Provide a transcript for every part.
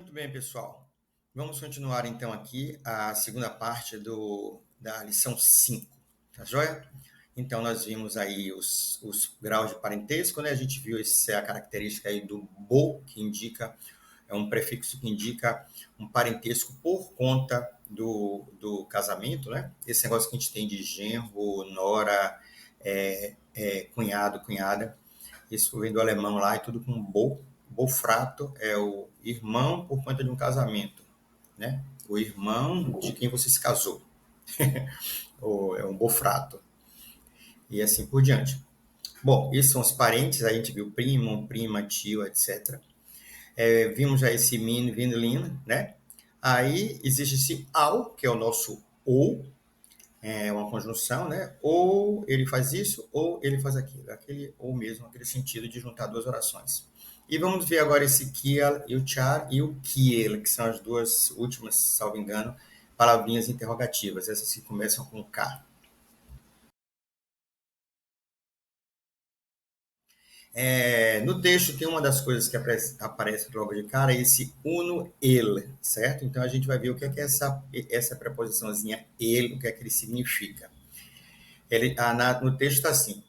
Muito bem, pessoal. Vamos continuar então aqui a segunda parte da lição 5, tá joia? Então, nós vimos aí os graus de parentesco, né? A gente viu essa característica aí do bo, que indica, é um prefixo que indica um parentesco por conta do casamento, né? Esse negócio que a gente tem de genro, nora, cunhado, cunhada, isso vem do alemão lá, e tudo com bo. Bofrato é o irmão por conta de um casamento, né? O irmão de quem você se casou. Ou é um bofrato. E assim por diante. Bom, esses são os parentes, a gente viu primo, prima, tio, etc. Vimos já esse min, vin, lin, né? Aí existe esse ao, que é o nosso ou, é uma conjunção, né? Ou ele faz isso, ou ele faz aquilo. Aquele ou mesmo, aquele sentido de juntar duas orações. E vamos ver agora esse kiel e o char e o kiel, que são as duas últimas, salvo engano, palavrinhas interrogativas, essas que começam com K. No texto tem uma das coisas que aparece logo de cara, esse uno ele, certo? Então a gente vai ver o que é essa preposiçãozinha ele, o que é que ele significa. No texto está assim: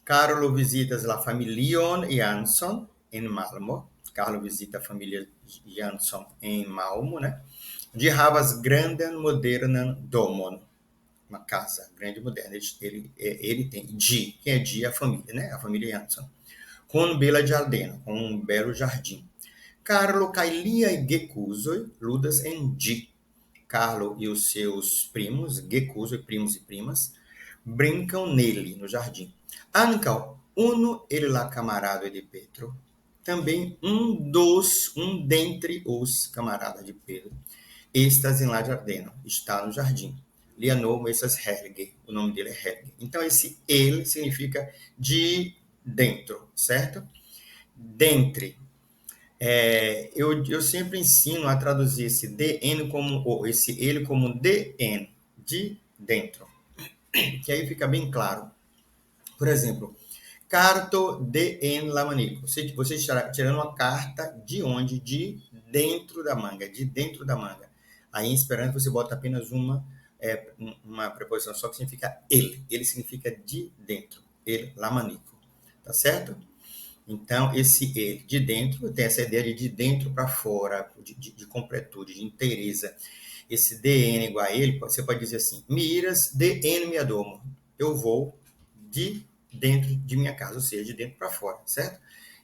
Carlo visitas la familion Jansson em Malmo. Carlo visita a família Jansson em Malmo, né? De havas granden modernan domon. Uma casa grande e moderna. Ele tem de, quem é de? A família, né? A família Jansson. Com bela giardino, com um belo jardim. Carlo Cailia e Gecusoi ludas em di. Carlo e os seus primos, Gecusoi, primos e primas, brincam nele, no jardim. Ankaŭ uno el la camarada de Petro, também um dentre os camaradas de Pedro, estas em la giardeno, está no jardim. Lia nomo essas Helge, o nome dele é Helge. Então esse ele significa de dentro, certo? Dentre. Eu sempre ensino a traduzir esse DN como, ou esse ele como DN, de dentro, que aí fica bem claro. Por exemplo, carto de en la manico. Você está tirando uma carta de onde? De dentro da manga, de dentro da manga. Aí em Esperanto você bota apenas uma preposição só que significa ele. Ele significa de dentro. Ele, la manico. Tá certo? Então, esse ele de dentro tem essa ideia de dentro para fora, de completude, de inteireza. Esse DN igual a ele, você pode dizer assim: miras DN me adomo. Eu vou de dentro de minha casa, ou seja, de dentro para fora, certo?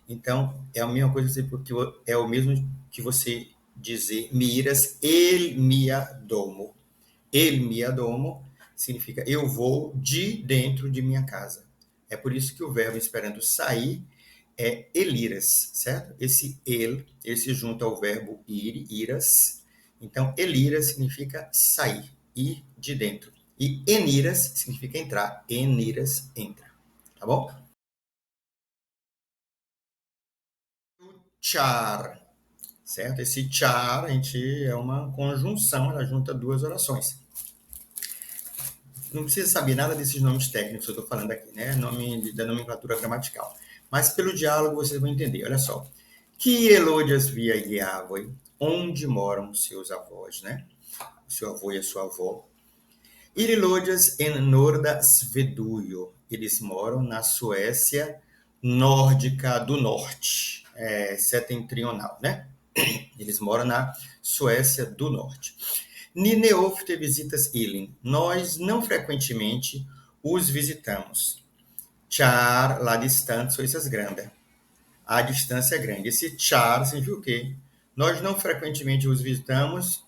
Então, é a mesma coisa porque é o mesmo que você dizer miras el me adomo. El me adomo significa eu vou de dentro de minha casa. É por isso que o verbo esperando sair é eliras, certo? Esse ele se junta ao verbo ir, iras. Então, eliras significa sair, ir de dentro. E eniras significa entrar, eniras entra. Tá bom? Char, certo? Esse char, a gente é uma conjunção, ela junta duas orações. Não precisa saber nada desses nomes técnicos que eu estou falando aqui, né? Nome da nomenclatura gramatical. Mas pelo diálogo vocês vão entender. Olha só. Que elodias via Yahweh, onde moram seus avós, né? O seu avô e a sua avó. Ililodias en Norda Svedujo. Eles moram na Suécia nórdica do norte, setentrional, né? Eles moram na Suécia do norte. Ni ofte visitas ilin. Nós não frequentemente os visitamos. Char la distanza essas grande. A distância é grande. Esse char significa o quê? Nós não frequentemente os visitamos,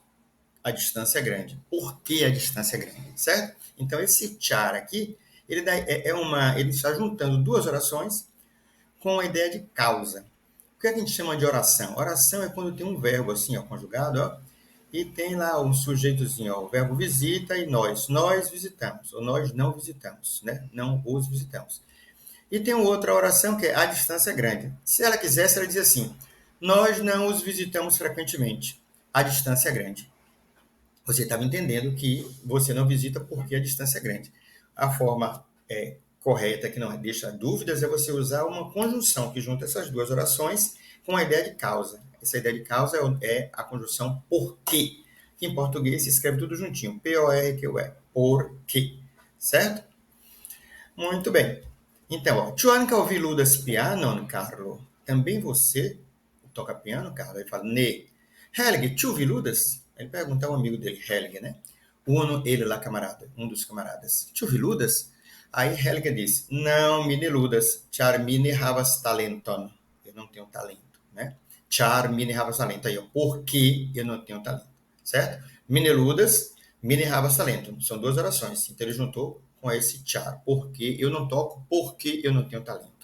a distância é grande. Por que a distância é grande? Certo? Então, esse char aqui, ele está juntando duas orações com a ideia de causa. O que a gente chama de oração? Oração é quando tem um verbo assim, ó, conjugado, ó, e tem lá um sujeitozinho, ó, o verbo visita e nós. Nós visitamos, ou nós não visitamos, né? Não os visitamos. E tem outra oração que é a distância é grande. Se ela quisesse, ela dizia assim: nós não os visitamos frequentemente. A distância é grande. Você estava entendendo que você não visita porque a distância é grande. A forma correta, que não deixa dúvidas, é você usar uma conjunção que junta essas duas orações com a ideia de causa. Essa ideia de causa é a conjunção porque, que em português se escreve tudo juntinho, P-O-R-Q-E, porque, certo? Muito bem. Então, ó, tu anche ouvi ludas piano, Carlo? Também você toca piano, Carlo? Ele fala, ne. Helge, tu ouvi ludas? Ele pergunta ao amigo dele, Helge, né? Ele lá, camarada, um dos camaradas. Tu ouvi ludas? Aí Helge diz, não, mine ludas, char mine havas talenton. Eu não tenho talento, né? Char mine havas talento. Aí, ó, porque eu não tenho talento, certo? Mine ludas, mine havas talento. São duas orações. Então ele juntou com esse char. Porque eu não toco, porque eu não tenho talento.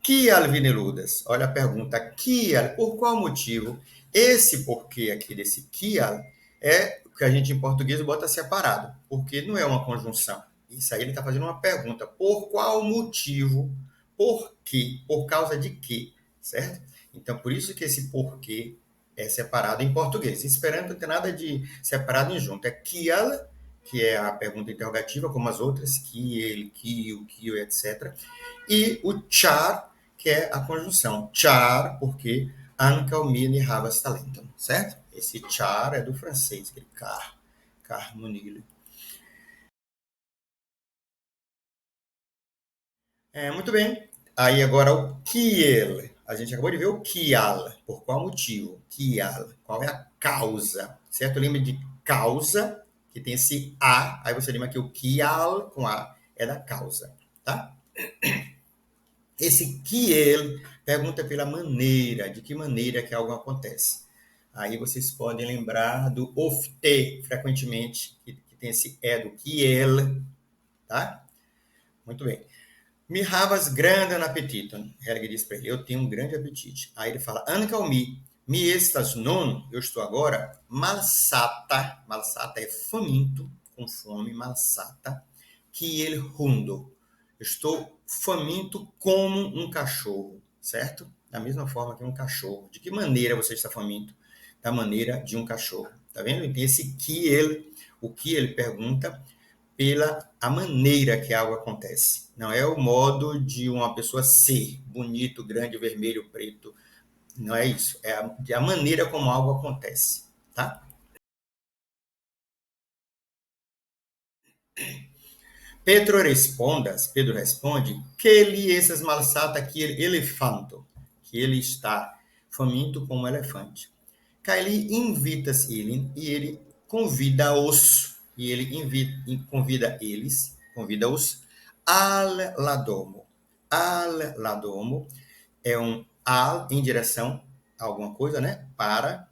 Kial vineludas? Olha a pergunta. Kial, por qual motivo? Esse porquê aqui desse kial é o que a gente em português bota separado, porque não é uma conjunção. Isso aí ele está fazendo uma pergunta. Por qual motivo? Por quê? Por causa de quê? Certo? Então, por isso que esse porquê é separado em português. Em Esperanto não tem nada de separado em junto. É kial, que é a pergunta interrogativa, como as outras, kiel, kio, kio, etc. E o char, que é a conjunção. Char, porque anca mine havas talentum, certo? Esse char é do francês, aquele car no nilo. Muito bem. Aí agora o kiel. A gente acabou de ver o kial. Por qual motivo? Kial. Qual é a causa? Certo? Lembra de causa, que tem esse A. Aí você lembra que o kial com A é da causa, tá? Esse kiel pergunta pela maneira, de que maneira que algo acontece. Aí vocês podem lembrar do ofte, frequentemente, que tem esse E do kiel, tá? Muito bem. Mi havas grande apetito. Helge diz para ele, eu tenho um grande apetite. Aí ele fala, ankaŭ mi estas nun, eu estou agora, malsata, malsata é faminto, com fome, malsata, kiel hundo. Estou faminto como um cachorro, certo? Da mesma forma que um cachorro. De que maneira você está faminto? Da maneira de um cachorro. Tá vendo? Então, esse o que ele pergunta pela a maneira que algo acontece. Não é o modo de uma pessoa ser bonito, grande, vermelho, preto. Não é isso. É a maneira como algo acontece, tá? Pedro responde, que ele essas malsata que ele elefanto, que ele está faminto como um elefante. Kylie invitas ele e ele convida-os, e ele convida-os al ladomo. Al ladomo é um al em direção a alguma coisa, né? Para.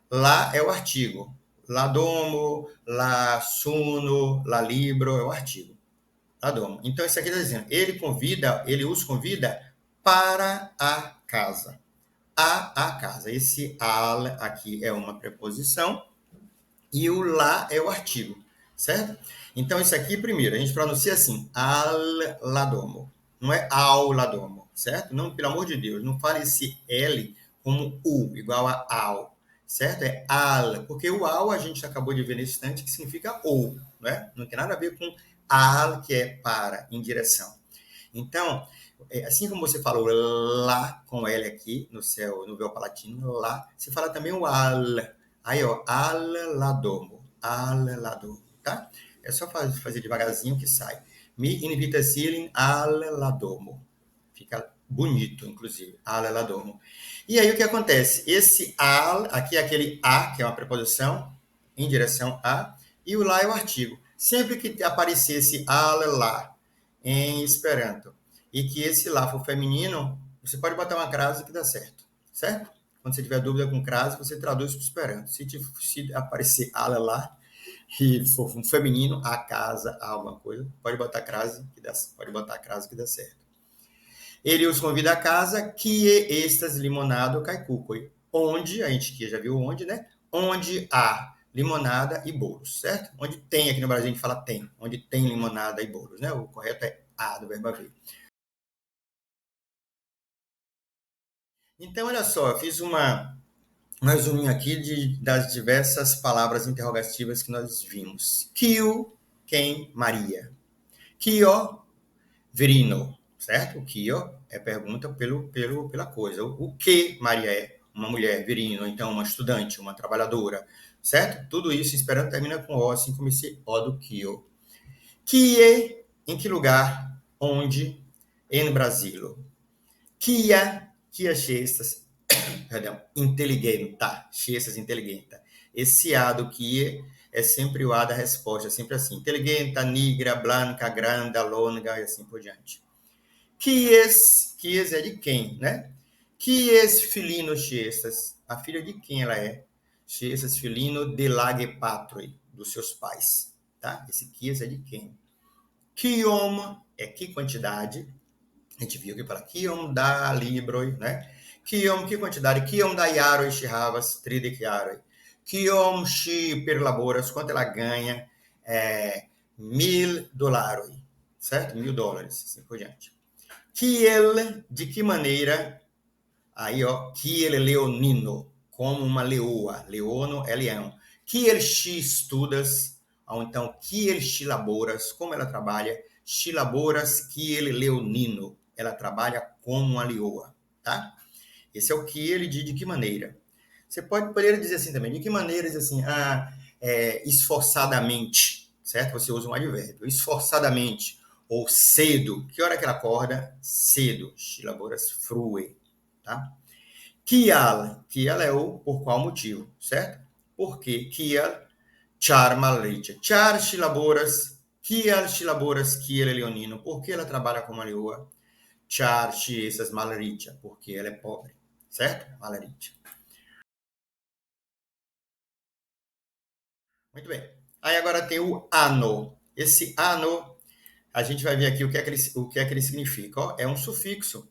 Lá é o artigo. Ladomo, la suno, la libro é o artigo. Ladomo. Então, isso aqui está dizendo, ele os convida para a casa. A casa. Esse al aqui é uma preposição e o lá é o artigo, certo? Então, isso aqui, primeiro, a gente pronuncia assim, al ladomo. Não é ao ladomo, certo? Não, pelo amor de Deus, não fale esse L como U, igual a ao, certo? É al, porque o ao a gente acabou de ver nesse instante que significa ou, né? Não tem nada a ver com al, que é para, em direção. Então, assim como você falou lá com L aqui no véu palatino, lá, você fala também o al. Aí, ó, al ladomo, tá? É só fazer devagarzinho que sai. Mi invitasilin al ladomo. Fica bonito, inclusive, al ladomo. E aí o que acontece? Esse al, aqui é aquele a, que é uma preposição em direção a, e o lá é o artigo. Sempre que aparecesse al lá em Esperanto e que esse lá for feminino, você pode botar uma crase que dá certo, certo? Quando você tiver dúvida com crase, você traduz para o Esperanto. Se aparecer ala lá e for um feminino, a casa, a alguma coisa, pode botar crase que dá certo. Ele os convida a casa, que estas limonado caicucoi, onde, a gente que já viu onde, né? Onde há limonada e bolos, certo? Onde tem, aqui no Brasil a gente fala tem, onde tem limonada e bolos, né? O correto é a do verbo haver. Então, olha só, eu fiz um resuminho aqui das diversas palavras interrogativas que nós vimos. Kiu, quem, Maria. Kio, virino. certo? O kio é pergunta pela coisa. O que Maria é? Uma mulher, virino, então uma estudante, uma trabalhadora, certo? Tudo isso em esperanto termina com o, assim como esse o do kio. Kie, em que lugar? Onde? Em Brasília. Kia chestas, perdão, inteligenta, chestas inteligenta. Esse A do kie é sempre o A da resposta, é sempre assim. Inteligenta, negra, branca, grande, longa e assim por diante. Quies é de quem, né? Quies filino chestas, a filha de quem ela é? Chestas filino de lage patroi, dos seus pais, tá? Esse quies é de quem? Quiom é que quantidade, a gente viu que para quiom da libroi, né? Quiom, que quantidade? Quiom da iaroi chihavas, tridec iaroi. Quiom chi per laboras, quanto ela ganha? $1.000, certo? $1.000, assim por diante. Kiel, de que maneira? Aí, ó, Kiel leonino, como uma leoa. Leono é leão. Kiel chi estudas, ou então Kiel chi laboras, como ela trabalha? Chi laboras Kiel leonino. Ela trabalha como uma leoa, tá? Esse é o Kiel de que maneira. Você poderia dizer assim também, de que maneira, diz assim, esforçadamente, certo? Você usa um advérbio, esforçadamente, ou cedo. Que hora que ela acorda? Cedo. Laboras frue, tá? Que ela é o por qual motivo, certo? Porque kial char malritia. Char laboras kiel leonino. Porque ela trabalha como a leoa? Char essas malritia. Porque ela é pobre, certo? Malritia. Muito bem. Aí agora tem o ano. Esse ano, a gente vai ver aqui o que é que ele significa. Ó, é um sufixo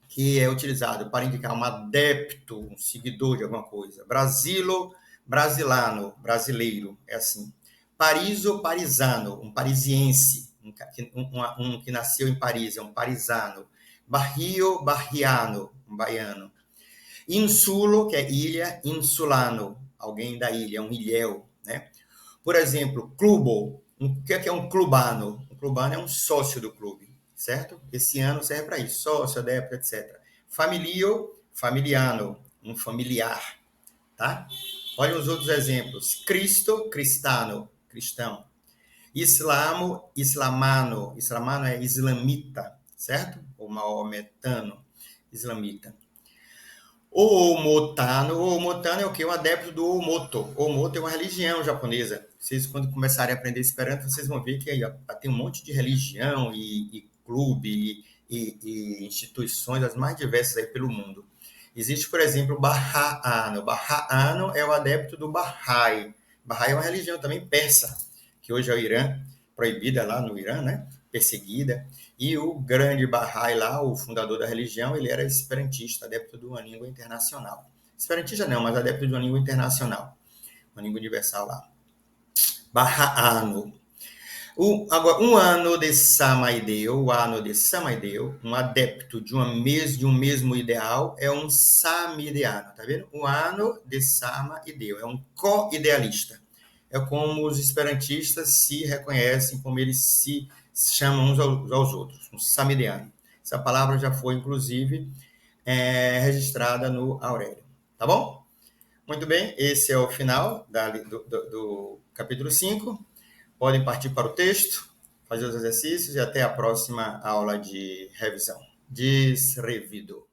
que é utilizado para indicar um adepto, um seguidor de alguma coisa. Brasilo, brasilano, brasileiro, é assim. Pariso, parisano, um parisiense, um que nasceu em Paris, é um parisano. Barrio, barriano, um baiano. Insulo, que é ilha, insulano, alguém da ilha, um ilhéu, né? Por exemplo, clubo. O que é um clubano? Um clubano é um sócio do clube, certo? Esse ano serve para isso, sócio, adepto, etc. Familio, familiano, um familiar, tá? Olha os outros exemplos. Cristo, cristano, cristão. Islamo, islamano. Islamano é islamita, certo? Ou maometano, islamita. O Omotano é o quê? Um adepto do Omoto. Omoto é uma religião japonesa. Vocês, quando começarem a aprender Esperanto, vocês vão ver que aí, ó, tem um monte de religião e clube e instituições as mais diversas aí pelo mundo. Existe, por exemplo, o Bahá'ano. Bahá'ano é o adepto do Bahá'í. Bahá'í é uma religião também persa, que hoje é o Irã, proibida lá no Irã, né? Perseguida. E o grande Bahá'í lá, o fundador da religião, ele era esperantista, adepto de uma língua internacional. Esperantista não, mas adepto de uma língua internacional, uma língua universal lá. Bahá'ano. Agora, um ano de Samaideu, o ano de Samaideu, um adepto de um mesmo ideal, é um samideano, tá vendo? O ano de Samaideu, é um co-idealista. É como os esperantistas se reconhecem, como eles se chamam uns aos outros, um samideano. Essa palavra já foi, inclusive, registrada no Aurélio, tá bom? Muito bem, esse é o final do capítulo 5. Podem partir para o texto, fazer os exercícios e até a próxima aula de revisão. Desrevido.